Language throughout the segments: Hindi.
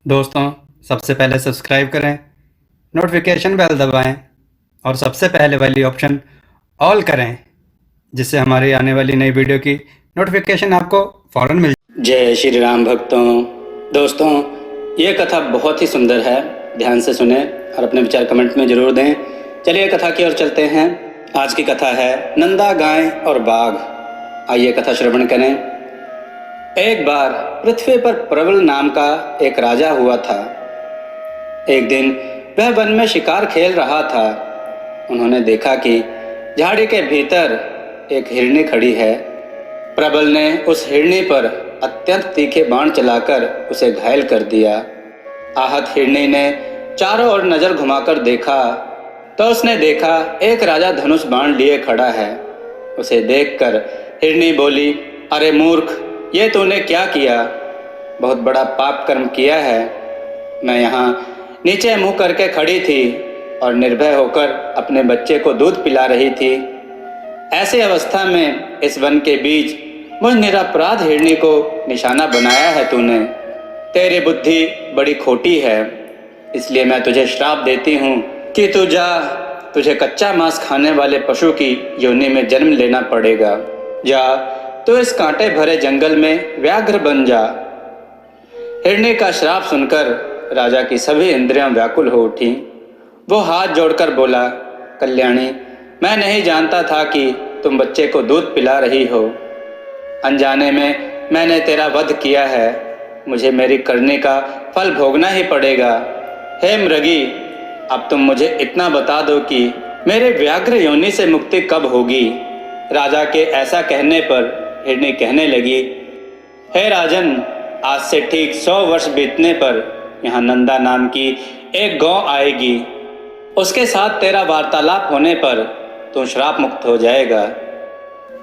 दोस्तों, सबसे पहले सब्सक्राइब करें, नोटिफिकेशन बेल दबाएं और सबसे पहले वाली ऑप्शन ऑल करें, जिससे हमारी आने वाली नई वीडियो की नोटिफिकेशन आपको फ़ौरन मिल जाए। जय श्री राम भक्तों। दोस्तों, ये कथा बहुत ही सुंदर है, ध्यान से सुने और अपने विचार कमेंट में जरूर दें। चलिए कथा की ओर चलते हैं। आज की कथा है नंदा, गाय और बाघ। आइए कथा श्रवण करें। एक बार पृथ्वी पर प्रबल नाम का एक राजा हुआ था। एक दिन वह वन में शिकार खेल रहा था। उन्होंने देखा कि झाड़ी के भीतर एक हिरनी खड़ी है। प्रबल ने उस हिरनी पर अत्यंत तीखे बाण चलाकर उसे घायल कर दिया। आहत हिरनी ने चारों ओर नजर घुमाकर देखा तो उसने देखा एक राजा धनुष बाण लिए खड़ा है। उसे देखकर हिरनी बोली, अरे मूर्ख, ये तूने क्या किया? बहुत बड़ा पाप कर्म किया है। मैं यहाँ नीचे मुंह करके खड़ी थी और निर्भय होकर अपने बच्चे को दूध पिला रही थी। ऐसी अवस्था में इस वन के बीच मुझ निरपराध हिरनी को निशाना बनाया है तूने। तेरी बुद्धि बड़ी खोटी है, इसलिए मैं तुझे श्राप देती हूँ कि तू जा, तुझे कच्चा मांस खाने वाले पशु की योनि में जन्म लेना पड़ेगा। जा, तू इस कांटे भरे जंगल में व्याघ्र बन जा। हिरनी का श्राप सुनकर राजा की सभी इंद्रियां व्याकुल हो उठी। वो हाथ जोड़कर बोला, कल्याणी, मैं नहीं जानता था कि तुम बच्चे को दूध पिला रही हो। अनजाने में मैंने तेरा वध किया है। मुझे मेरी करने का फल भोगना ही पड़ेगा। हे मृगी, अब तुम मुझे इतना बता दो कि मेरे व्याघ्र योनि से मुक्ति कब होगी? राजा के ऐसा कहने पर हिरनी कहने लगी, हे राजन, आज से ठीक 100 वर्ष बीतने पर यहाँ नंदा नाम की एक गौ आएगी। उसके साथ तेरा वार्तालाप होने पर तू श्राप मुक्त हो जाएगा।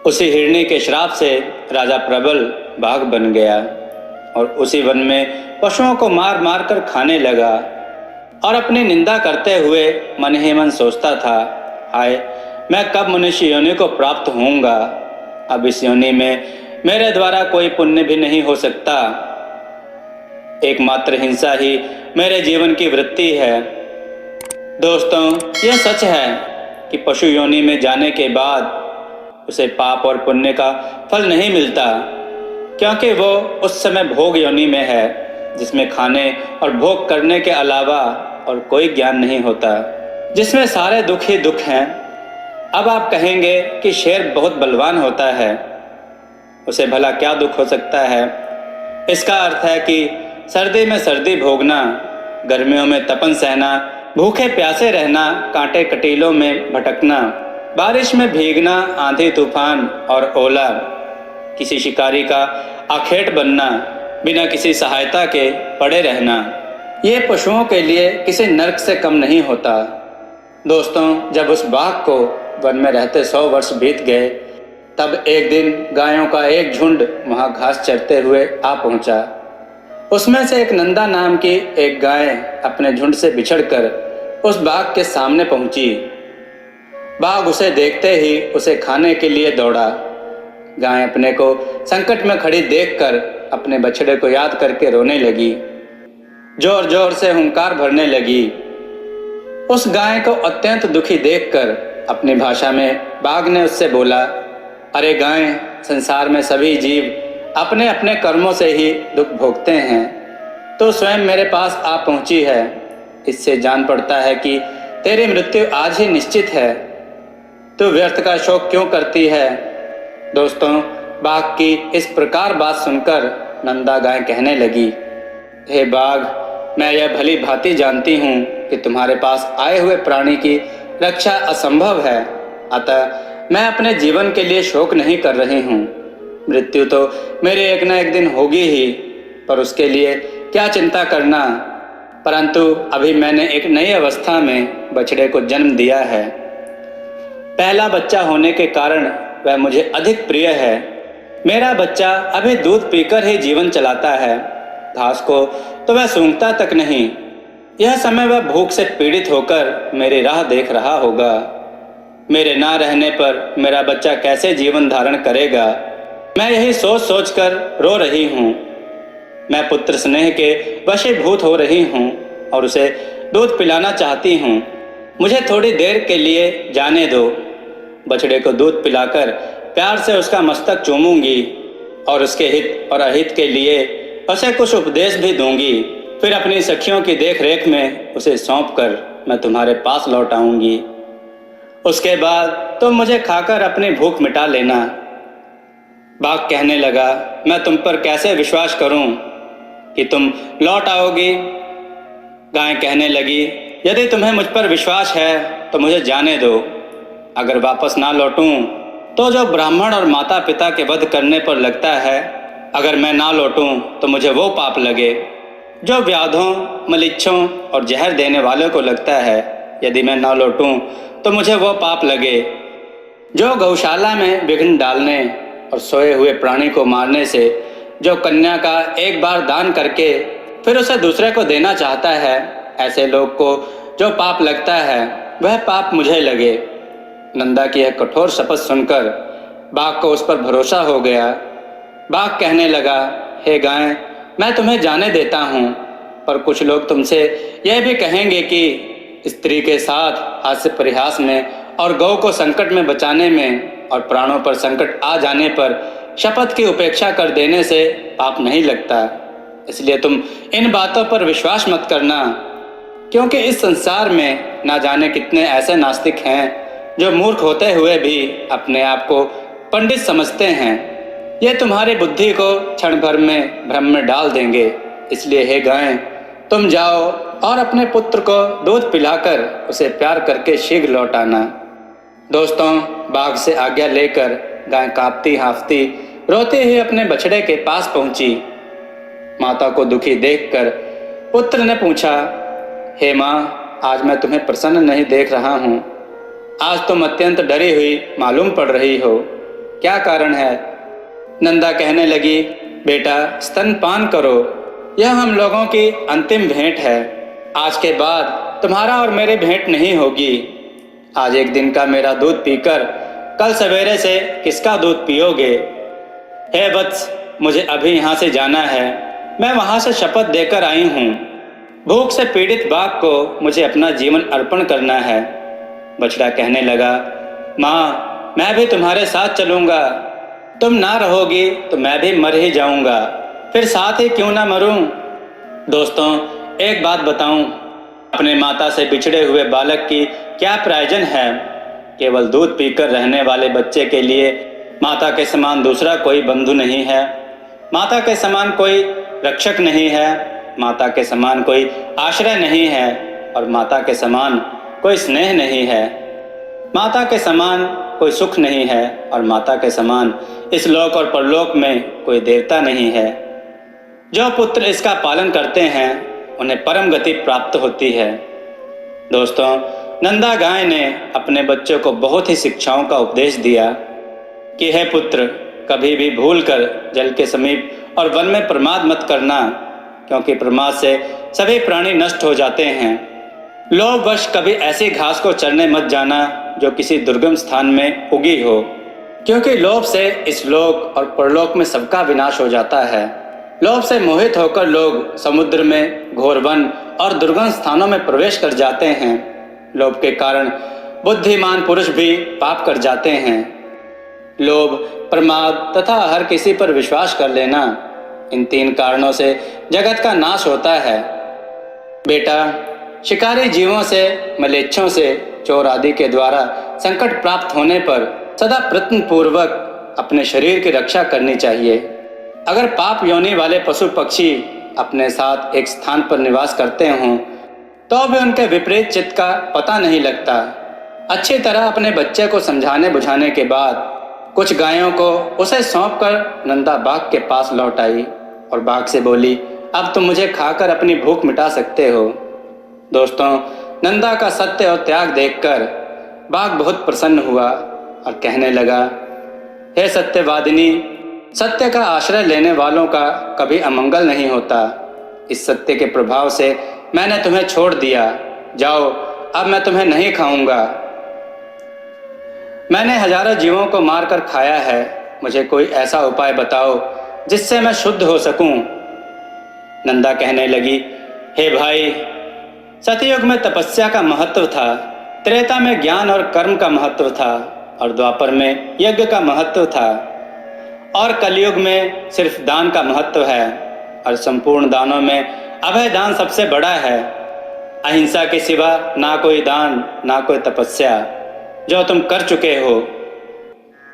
उसी हिरनी के श्राप से राजा प्रबल बाघ बन गया और उसी वन में पशुओं को मार मार कर खाने लगा और अपनी निंदा करते हुए मन ही मन सोचता था, हाय, मैं कब मनुष्य योनि को प्राप्त होऊंगा? अब इस योनि में मेरे द्वारा कोई पुण्य भी नहीं हो सकता। एकमात्र हिंसा ही मेरे जीवन की वृत्ति है। दोस्तों, यह सच है कि पशु योनि में जाने के बाद उसे पाप और पुण्य का फल नहीं मिलता, क्योंकि वो उस समय भोग योनि में है, जिसमें खाने और भोग करने के अलावा और कोई ज्ञान नहीं होता, जिसमें सारे दुख ही दुख हैं। अब आप कहेंगे कि शेर बहुत बलवान होता है, उसे भला क्या दुख हो सकता है? इसका अर्थ है कि सर्दी में सर्दी भोगना, गर्मियों में तपन सहना, भूखे प्यासे रहना, कांटे कटीलों में भटकना, बारिश में भीगना, आंधी तूफान और ओला, किसी शिकारी का आखेट बनना, बिना किसी सहायता के पड़े रहना, ये पशुओं के लिए किसी नरक से कम नहीं होता। दोस्तों, जब उस बाघ को वन में रहते 100 वर्ष बीत गए, तब एक दिन गायों का एक झुंड वहां घास चरते हुए आ पहुंचा। उसमें से एक नंदा नाम की एक गाय अपने झुंड से बिछड़कर उस बाघ के सामने पहुंची। बाघ उसे देखते ही उसे खाने के लिए दौड़ा। गाय अपने को संकट में खड़ी देखकर अपने बछड़े को याद करके रोने लगी, जोर जोर से हुंकार भरने लगी। उस गाय को अत्यंत दुखी देखकर अपनी भाषा में बाघ ने उससे बोला, अरे गाय, संसार में सभी जीव अपने अपने कर्मों से ही दुख भोगते हैं। तो स्वयं मेरे पास आ पहुंची है, इससे जान पड़ता है कि तेरी मृत्यु आज ही निश्चित है। तू व्यर्थ का शोक क्यों करती है? दोस्तों, बाघ की इस प्रकार बात सुनकर नंदा गाय कहने लगी, हे बाघ, मैं यह भली भांति जानती हूँ कि तुम्हारे पास आए हुए प्राणी की रक्षा असंभव है, अतः मैं अपने जीवन के लिए शोक नहीं कर रही हूँ। मृत्यु तो मेरे एक न एक दिन होगी ही, पर उसके लिए क्या चिंता करना। परंतु अभी मैंने एक नई अवस्था में बछड़े को जन्म दिया है। पहला बच्चा होने के कारण वह मुझे अधिक प्रिय है। मेरा बच्चा अभी दूध पीकर ही जीवन चलाता है, घास को तो वह सूंघता तक नहीं। यह समय वह भूख से पीड़ित होकर मेरी राह देख रहा होगा। मेरे ना रहने पर मेरा बच्चा कैसे जीवन धारण करेगा? मैं यही सोच सोच कर रो रही हूँ। मैं पुत्र स्नेह के वशीभूत हो रही हूँ और उसे दूध पिलाना चाहती हूँ। मुझे थोड़ी देर के लिए जाने दो। बछड़े को दूध पिलाकर प्यार से उसका मस्तक चूमूंगी और उसके हित और अहित के लिए उसे कुछ उपदेश भी दूंगी। फिर अपनी सखियों की देख रेख में उसे सौंप कर मैं तुम्हारे पास लौट आऊंगी। उसके बाद तुम मुझे खाकर अपनी भूख मिटा लेना। बाघ कहने लगा, मैं तुम पर कैसे विश्वास करूं कि तुम लौट आओगी। गाय कहने लगी, यदि तुम्हें मुझ पर विश्वास है तो मुझे जाने दो। अगर वापस ना लौटूं तो जो ब्राह्मण और माता पिता के वध करने पर लगता है, अगर मैं ना लौटूं तो मुझे वो पाप लगे जो व्याधों, मलिच्छों और जहर देने वालों को लगता है। यदि मैं ना लौटूं तो मुझे वो पाप लगे जो गौशाला में विघ्न डालने और सोए हुए प्राणी को मारने से जो कन्या का एक बार दान करके फिर उसे दूसरे को देना चाहता है, ऐसे लोग को जो पाप लगता है वह पाप मुझे लगे। नंदा की यह कठोर शपथ सुनकर बाघ को उस पर भरोसा हो गया। बाघ कहने लगा, हे गाय, मैं तुम्हें जाने देता हूँ, पर कुछ लोग तुमसे यह भी कहेंगे कि स्त्री के साथ हास्य परिहास में और गौ को संकट में बचाने में और प्राणों पर संकट आ जाने पर शपथ की उपेक्षा कर देने से पाप नहीं लगता। इसलिए तुम इन बातों पर विश्वास मत करना, क्योंकि इस संसार में ना जाने कितने ऐसे नास्तिक हैं जो मूर्ख होते हुए भी अपने आप को पंडित समझते हैं। ये तुम्हारी बुद्धि को क्षण भर में भ्रम में डाल देंगे। इसलिए हे गाय, तुम जाओ और अपने पुत्र को दूध पिलाकर उसे प्यार करके शीघ्र लौट आना। दोस्तों, बाघ से आज्ञा लेकर गाय कांपती हांफती रोते हुए अपने बछड़े के पास पहुंची। माता को दुखी देखकर पुत्र ने पूछा, हे माँ, आज मैं तुम्हें प्रसन्न नहीं देख रहा हूँ। आज तुम अत्यंत डरी हुई मालूम पड़ रही हो, क्या कारण है? नंदा कहने लगी, बेटा, स्तनपान करो, यह हम लोगों की अंतिम भेंट है। आज के बाद तुम्हारा और मेरी भेंट नहीं होगी। आज एक दिन का मेरा दूध पीकर कल सवेरे से किसका दूध पियोगे? हे वत्स, मुझे अभी यहाँ से जाना है। मैं वहाँ से शपथ देकर आई हूँ। भूख से पीड़ित बाघ को मुझे अपना जीवन अर्पण करना है। बछड़ा कहने लगा, माँ, मैं भी तुम्हारे साथ चलूँगा। तुम ना रहोगी तो मैं भी मर ही जाऊँगा, फिर साथ ही क्यों ना मरूं। दोस्तों, एक बात बताऊं, अपने माता से बिछड़े हुए बालक की क्या प्रयोजन है? केवल दूध पीकर रहने वाले बच्चे के लिए माता के समान दूसरा कोई बंधु नहीं है, माता के समान कोई रक्षक नहीं है, माता के समान कोई आश्रय नहीं है और माता के समान कोई स्नेह नहीं है। माता के समान कोई सुख नहीं है और माता के समान इस लोक और परलोक में कोई देवता नहीं है। जो पुत्र इसका पालन करते हैं उन्हें परम गति प्राप्त होती है। दोस्तों, नंदा गाय ने अपने बच्चों को बहुत ही शिक्षाओं का उपदेश दिया कि हे पुत्र, कभी भी भूल कर जल के समीप और वन में प्रमाद मत करना, क्योंकि प्रमाद से सभी प्राणी नष्ट हो जाते हैं। लोभवश कभी ऐसी घास को चरने मत जाना जो किसी दुर्गम स्थान में उगी हो, क्योंकि लोभ से इस लोक और परलोक में सबका विनाश हो जाता है। लोभ से मोहित होकर लोग समुद्र में, घोर वन और दुर्गम स्थानों में प्रवेश कर जाते हैं। लोभ के कारण बुद्धिमान पुरुष भी पाप कर जाते हैं। लोभ, प्रमाद तथा हर किसी पर विश्वास कर लेना, इन तीन कारणों से जगत का नाश होता है। बेटा, शिकारी जीवों से, मलेच्छों से, चोर आदि के द्वारा संकट प्राप्त होने पर सदा प्रयत्न पूर्वक अपने शरीर की रक्षा करनी चाहिए। अगर पाप योनि वाले पशु पक्षी अपने साथ एक स्थान पर निवास करते हों तो भी उनके विपरीत चित्त का पता नहीं लगता। अच्छी तरह अपने बच्चे को समझाने बुझाने के बाद कुछ गायों को उसे सौंपकर नंदा बाघ के पास लौट आई और बाघ से बोली, अब तुम मुझे खाकर अपनी भूख मिटा सकते हो। दोस्तों, नंदा का सत्य और त्याग देखकर बाघ बहुत प्रसन्न हुआ और कहने लगा, हे सत्यवादिनी, सत्य का आश्रय लेने वालों का कभी अमंगल नहीं होता। इस सत्य के प्रभाव से मैंने तुम्हें छोड़ दिया। जाओ, अब मैं तुम्हें नहीं खाऊंगा। मैंने हजारों जीवों को मारकर खाया है। मुझे कोई ऐसा उपाय बताओ जिससे मैं शुद्ध हो सकूं। नंदा कहने लगी, हे भाई, सतयुग में तपस्या का महत्व था, त्रेता में ज्ञान और कर्म का महत्व था, और द्वापर में यज्ञ का महत्व था, और कलयुग में सिर्फ दान का महत्व है, और संपूर्ण दानों में अभय दान सबसे बड़ा है। अहिंसा के सिवा ना कोई दान, ना कोई तपस्या, जो तुम कर चुके हो।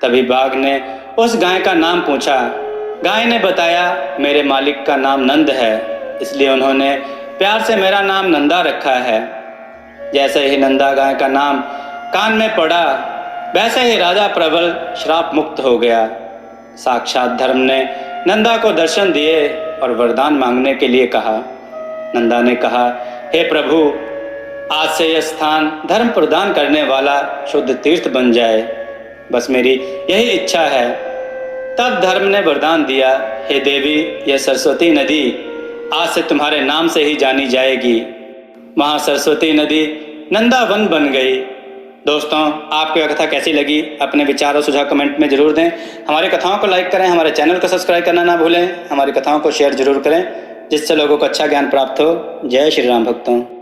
तभी बाघ ने उस गाय का नाम पूछा। गाय ने बताया, मेरे मालिक का नाम नंद है, इसलिए उन्होंने प्यार से मेरा नाम नंदा रखा है। जैसे ही नंदा गाय का नाम कान में पड़ा, वैसे ही राजा प्रबल श्राप मुक्त हो गया। साक्षात धर्म ने नंदा को दर्शन दिए और वरदान मांगने के लिए कहा। नंदा ने कहा, हे प्रभु, आज से यह स्थान धर्म प्रदान करने वाला शुद्ध तीर्थ बन जाए, बस मेरी यही इच्छा है। तब धर्म ने वरदान दिया, हे देवी, यह सरस्वती नदी आज से तुम्हारे नाम से ही जानी जाएगी। वहाँ सरस्वती नदी नंदावन बन गई। दोस्तों, आपको यह कथा कैसी लगी? अपने विचार और सुझाव कमेंट में जरूर दें। हमारी कथाओं को लाइक करें, हमारे चैनल को सब्सक्राइब करना ना भूलें, हमारी कथाओं को शेयर जरूर करें, जिससे लोगों को अच्छा ज्ञान प्राप्त हो। जय श्री राम भक्तों।